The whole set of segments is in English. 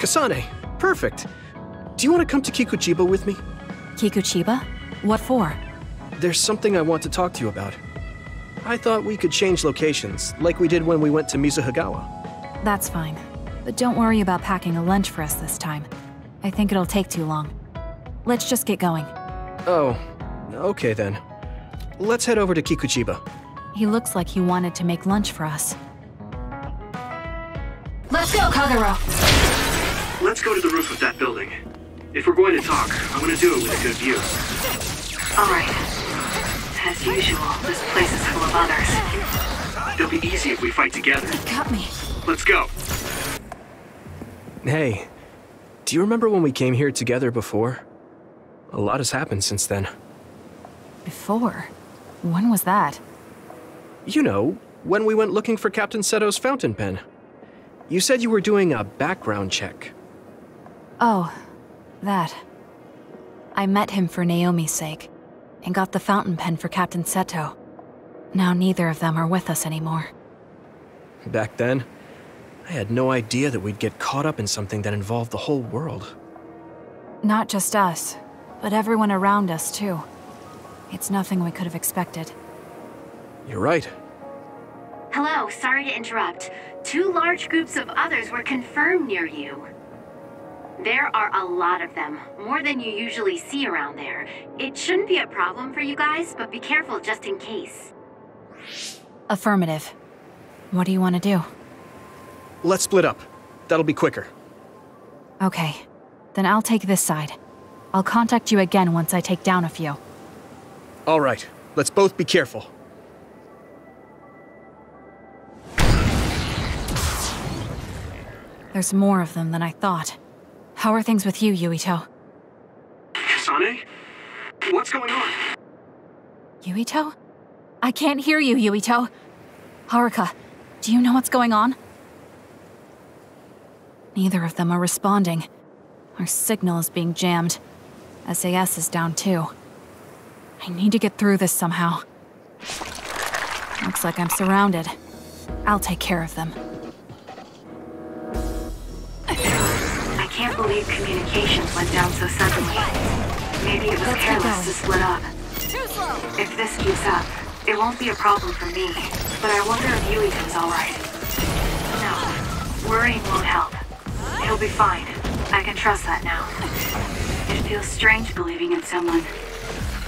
Kasane, perfect. Do you want to come to Kikuchiba with me? Kikuchiba? What for? There's something I want to talk to you about. I thought we could change locations, like we did when we went to Mizuhagawa. That's fine. But don't worry about packing a lunch for us this time. I think it'll take too long. Let's just get going. Oh, okay then. Let's head over to Kikuchiba. He looks like he wanted to make lunch for us. Let's go, Kagero! Let's go to the roof of that building. If we're going to talk, I want to do it with a good view. Alright. As usual, this place is full of others. It'll be easy if we fight together. Got me. Let's go. Hey, do you remember when we came here together before? A lot has happened since then. Before? When was that? You know, when we went looking for Captain Seto's fountain pen. You said you were doing a background check. Oh, that. I met him for Naomi's sake, and got the fountain pen for Captain Seto. Now neither of them are with us anymore. Back then, I had no idea that we'd get caught up in something that involved the whole world. Not just us, but everyone around us too. It's nothing we could have expected. You're right. Hello, sorry to interrupt. 2 large groups of others were confirmed near you. There are a lot of them, more than you usually see around there. It shouldn't be a problem for you guys, but be careful just in case. Affirmative. What do you want to do? Let's split up. That'll be quicker. Okay. Then I'll take this side. I'll contact you again once I take down a few. All right. Let's both be careful. There's more of them than I thought. How are things with you, Yuito? Kasane? What's going on? Yuito? I can't hear you, Yuito. Haruka, do you know what's going on? Neither of them are responding. Our signal is being jammed. SAS is down too. I need to get through this somehow. Looks like I'm surrounded. I'll take care of them. I can't believe communications went down so suddenly. Maybe it was careless to split up. If this keeps up, it won't be a problem for me, but I wonder if Yuito's alright. No, worrying won't help. He'll be fine. I can trust that now. It feels strange believing in someone.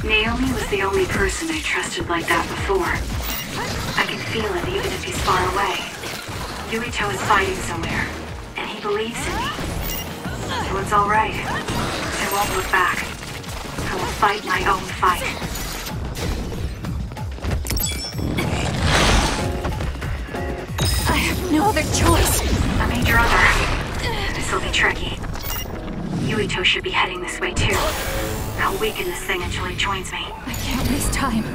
Naomi was the only person I trusted like that before. I can feel it even if he's far away. Yuito is fighting somewhere, and he believes in me. So it's alright. I won't look back. I will fight my own fight. I have no other choice. I made your other. This'll be tricky. Yuito should be heading this way too. I'll weaken this thing until he joins me. I can't waste time.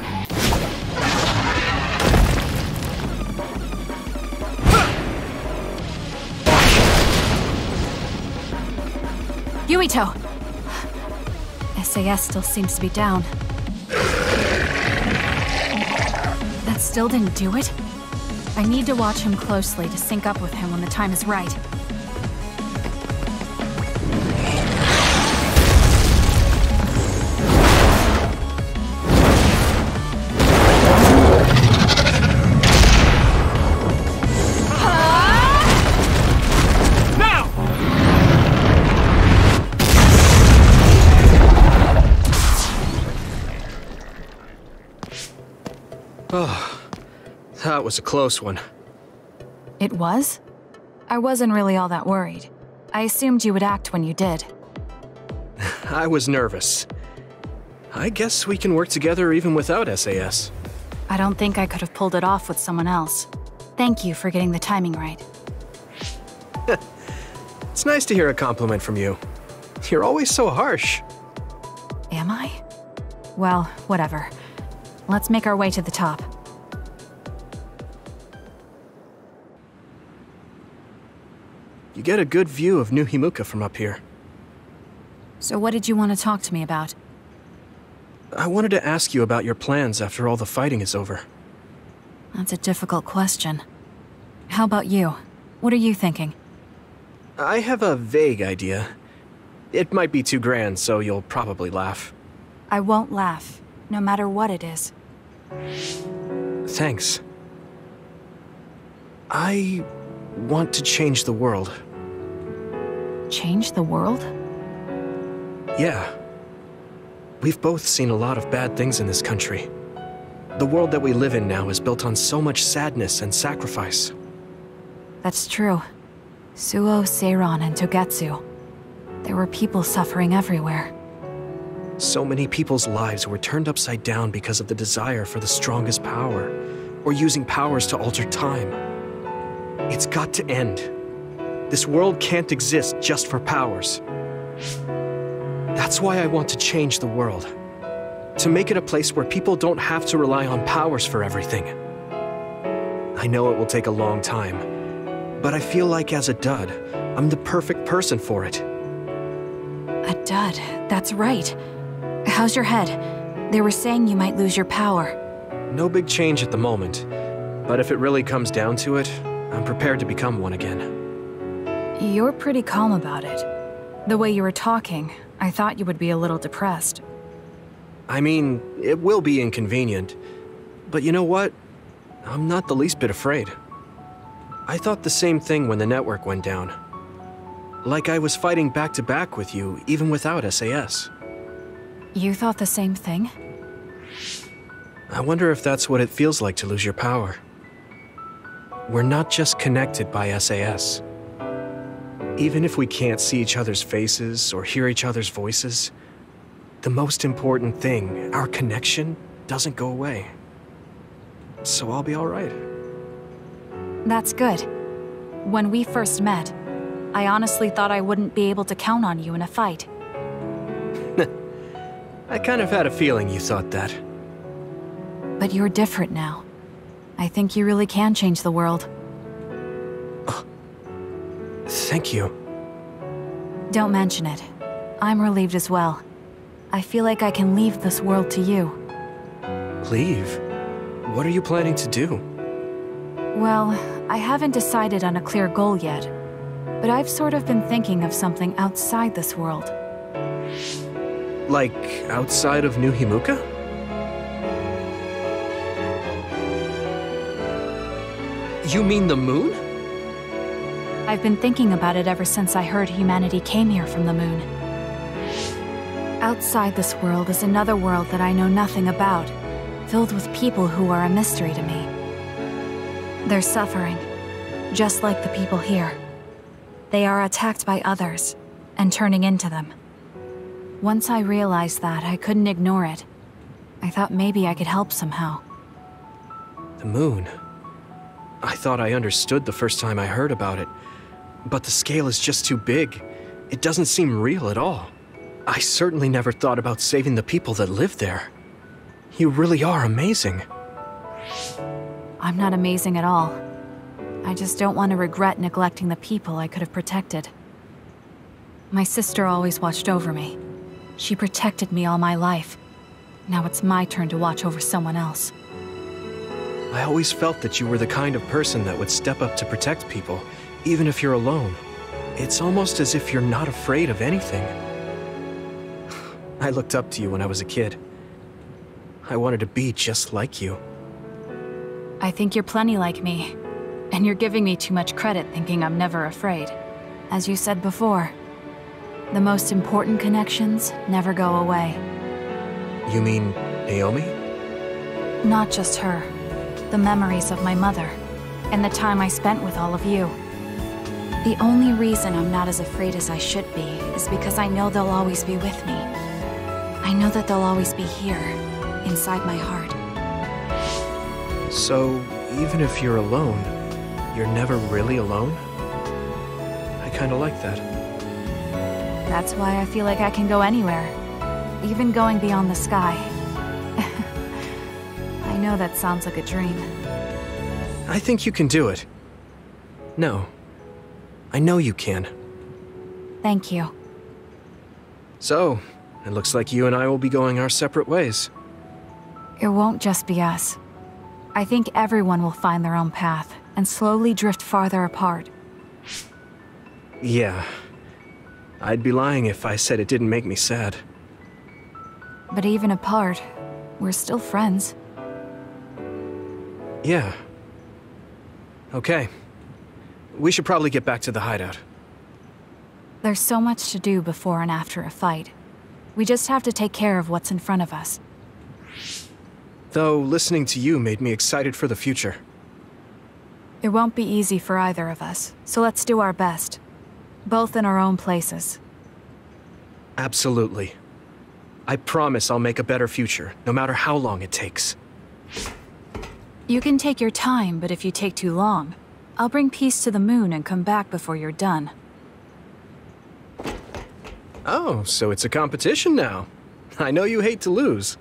Yuito! SAS still seems to be down. That still didn't do it? I need to watch him closely to sync up with him when the time is right. Oh, that was a close one. It was? I wasn't really all that worried. I assumed you would act when you did. I was nervous. I guess we can work together even without SAS. I don't think I could have pulled it off with someone else. Thank you for getting the timing right. It's nice to hear a compliment from you. You're always so harsh. Am I? Well, whatever. Let's make our way to the top. You get a good view of New Himuka from up here. So what did you want to talk to me about? I wanted to ask you about your plans after all the fighting is over. That's a difficult question. How about you? What are you thinking? I have a vague idea. It might be too grand, so you'll probably laugh. I won't laugh, no matter what it is. Thanks. I want to change the world. Change the world? Yeah. We've both seen a lot of bad things in this country. The world that we live in now is built on so much sadness and sacrifice. That's true. Suo, Seiran, and Togetsu. There were people suffering everywhere. So many people's lives were turned upside down because of the desire for the strongest power, or using powers to alter time. It's got to end. This world can't exist just for powers. That's why I want to change the world. To make it a place where people don't have to rely on powers for everything. I know it will take a long time, but I feel like as a dud, I'm the perfect person for it. A dud, that's right. How's your head? They were saying you might lose your power. No big change at the moment, but if it really comes down to it, I'm prepared to become one again. You're pretty calm about it. The way you were talking, I thought you would be a little depressed. I mean, it will be inconvenient, but you know what? I'm not the least bit afraid. I thought the same thing when the network went down. Like I was fighting back to back with you, even without SAS. You thought the same thing? I wonder if that's what it feels like to lose your power. We're not just connected by SAS. Even if we can't see each other's faces or hear each other's voices, the most important thing, our connection, doesn't go away. So I'll be all right. That's good. When we first met, I honestly thought I wouldn't be able to count on you in a fight. I kind of had a feeling you thought that. But you're different now. I think you really can change the world. Thank you. Don't mention it. I'm relieved as well. I feel like I can leave this world to you. Leave? What are you planning to do? Well, I haven't decided on a clear goal yet, but I've sort of been thinking of something outside this world. Like, outside of New Himuka? You mean the moon? I've been thinking about it ever since I heard humanity came here from the moon. Outside this world is another world that I know nothing about, filled with people who are a mystery to me. They're suffering, just like the people here. They are attacked by others, and turning into them. Once I realized that, I couldn't ignore it. I thought maybe I could help somehow. The moon. I thought I understood the first time I heard about it, but the scale is just too big. It doesn't seem real at all. I certainly never thought about saving the people that live there. You really are amazing. I'm not amazing at all. I just don't want to regret neglecting the people I could have protected. My sister always watched over me. She protected me all my life. Now it's my turn to watch over someone else. I always felt that you were the kind of person that would step up to protect people, even if you're alone. It's almost as if you're not afraid of anything. I looked up to you when I was a kid. I wanted to be just like you. I think you're plenty like me. And you're giving me too much credit thinking I'm never afraid. As you said before, the most important connections never go away. You mean Naomi? Not just her. The memories of my mother, and the time I spent with all of you. The only reason I'm not as afraid as I should be is because I know they'll always be with me. I know that they'll always be here, inside my heart. So, even if you're alone, you're never really alone? I kinda like that. That's why I feel like I can go anywhere, even going beyond the sky. I know that sounds like a dream. I think you can do it. No. I know you can. Thank you. So, it looks like you and I will be going our separate ways. It won't just be us. I think everyone will find their own path and slowly drift farther apart. Yeah. I'd be lying if I said it didn't make me sad. But even apart, we're still friends. Yeah. Okay. We should probably get back to the hideout. There's so much to do before and after a fight. We just have to take care of what's in front of us. Though, listening to you made me excited for the future. It won't be easy for either of us, so let's do our best. Both in our own places. Absolutely. I promise I'll make a better future, no matter how long it takes. You can take your time, but if you take too long, I'll bring peace to the moon and come back before you're done. Oh, so it's a competition now. I know you hate to lose.